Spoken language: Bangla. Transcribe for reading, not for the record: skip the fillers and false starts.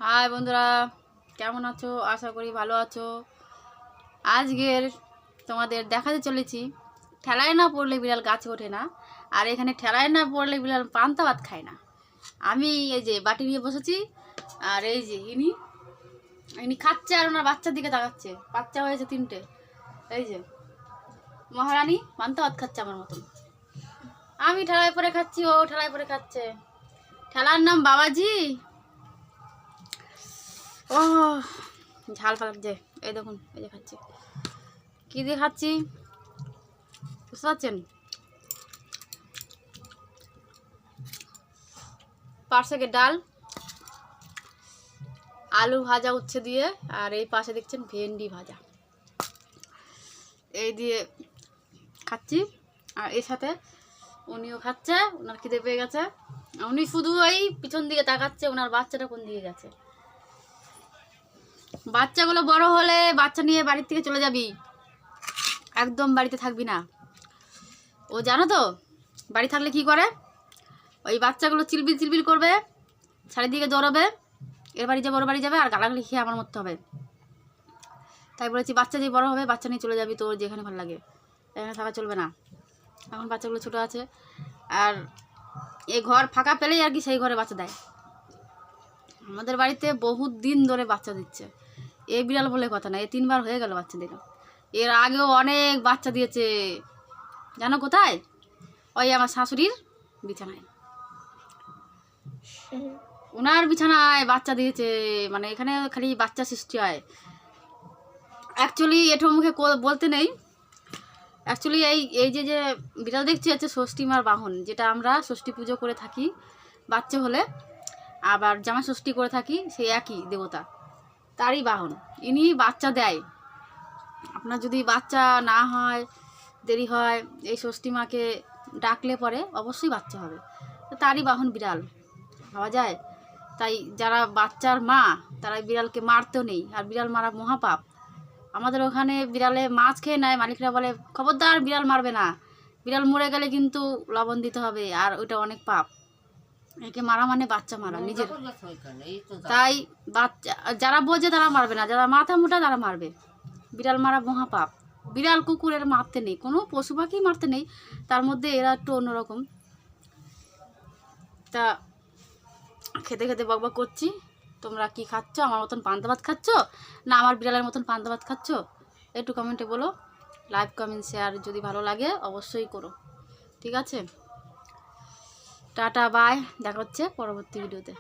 হাই বন্ধুরা, কেমন আছো? আশা করি ভালো আছো। আজকের তোমাদের দেখাতে চলেছি ঠেলায় না পড়লে বিড়াল গাছে ওঠে না, আর এখানে ঠেলায় না পড়লে বিড়াল পান্তা ভাত খায় না। আমি এই যে বাটি নিয়ে বসেছি, আর এই যে ইনি ইনি খাচ্ছে আর ওনার বাচ্চার দিকে তাকাচ্ছে। বাচ্চা হয়েছে 3টে। এই যে মহারানী পান্তা ভাত খাচ্ছে আমার মতন। আমি ঠেলায় পরে খাচ্ছি, ও ঠেলায় পরে খাচ্ছে। ঠেলার নাম বাবাজি। ও ঝাল পালাচ্ছে। এই দেখুন, এই যে খাচ্ছি। কি দিয়ে খাচ্ছি বুঝতে পারছেন? পার্শ্বে ডাল, আলু ভাজা উচ্ছে দিয়ে, আর এই পাশে দেখছেন ভেন্ডি ভাজা। এই দিয়ে খাচ্ছি। আর এর সাথে উনিও খাচ্ছে, ওনার খিদে পেয়ে গেছে। উনি শুধু এই পিছন দিকে তাকাচ্ছে, ওনার বাচ্চাটা কোন দিকে গেছে। বাচ্চাগুলো বড় হলে বাচ্চা নিয়ে বাড়ির থেকে চলে যাবি, একদম বাড়িতে থাকবি না। ও জানো তো বাড়ি থাকলে কি করে? ওই বাচ্চাগুলো চিলবিল চিলবিল করবে, চারিদিকে দৌড়াবে, এর বাড়ি যাবে ওর বাড়ি যাবে, আর গালাগালি খেয়ে আমার মরতে হবে। তাই বলেছি বাচ্চা যে বড় হবে বাচ্চা নিয়ে চলে যাবি, তোর যেখানে ভালো লাগে, এখানে থাকা চলবে না। এখন বাচ্চাগুলো ছোটো আছে, আর এই ঘর ফাঁকা পেলেই আর কি সেই ঘরে বাচ্চা দেয়। আমাদের বাড়িতে বহুত দিন ধরে বাচ্চা দিচ্ছে। এই বিড়াল বলে কথা না, এই 3বার হয়ে গেল বাচ্চা দিল। এর আগেও অনেক বাচ্চা দিয়েছে। জানো কোথায়? ওই আমার শাশুড়ির বিছানায়, ওনার বিছানায় বাচ্চা দিয়েছে। মানে এখানে খালি বাচ্চা সৃষ্টি হয়। অ্যাকচুয়ালি এঠো মুখে বলতে নেই। অ্যাকচুয়ালি এই যে যে বিড়াল দেখছি হচ্ছে ষষ্ঠী মার বাহন, যেটা আমরা ষষ্ঠী পুজো করে থাকি বাচ্চা হলে, আবার জামা ষষ্ঠী করে থাকি, সেই একই দেবতা, তারই বাহন। ইনি বাচ্চা দেয়। আপনার যদি বাচ্চা না হয়, দেরি হয়, এই ষষ্ঠী মাকে ডাকলে পরে অবশ্যই বাচ্চা হবে। তো তারই বাহন বিড়াল, ভাবা যায়। তাই যারা বাচ্চার মা তারা বিড়ালকে মারতেও নেই, আর বিড়াল মারা মহাপাপ। আমাদের ওখানে বিড়ালে মাছ খেয়ে নেয়, মালিকরা বলে খবরদার বিড়াল মারবে না, বিড়াল মরে গেলে কিন্তু লবণ দিতে হবে, আর ওইটা অনেক পাপ। একে মারা মানে বাচ্চা মারা নিজের। তাই বাচ্চা যারা বোঝে তারা মারবে না, যারা মাথা মোটা তারা মারবে। বিড়াল মারা মহাপাপ। বিড়াল কুকুর এর মারতে নেই, কোনো পশু পাখি মারতে নেই, তার মধ্যে এরা একটু অন্যরকম। তা খেতে খেতে বকবক করছি। তোমরা কি খাচ্ছ? আমার মতন পান্তা ভাত খাচ্ছ, না আমার বিড়ালের মতন পান্তা ভাত খাচ্ছ? একটু কমেন্টে বলো। লাইক কমেন্ট শেয়ার যদি ভালো লাগে অবশ্যই করো, ঠিক আছে? টাটা বাই, দেখা হচ্ছে পরবর্তী ভিডিওতে।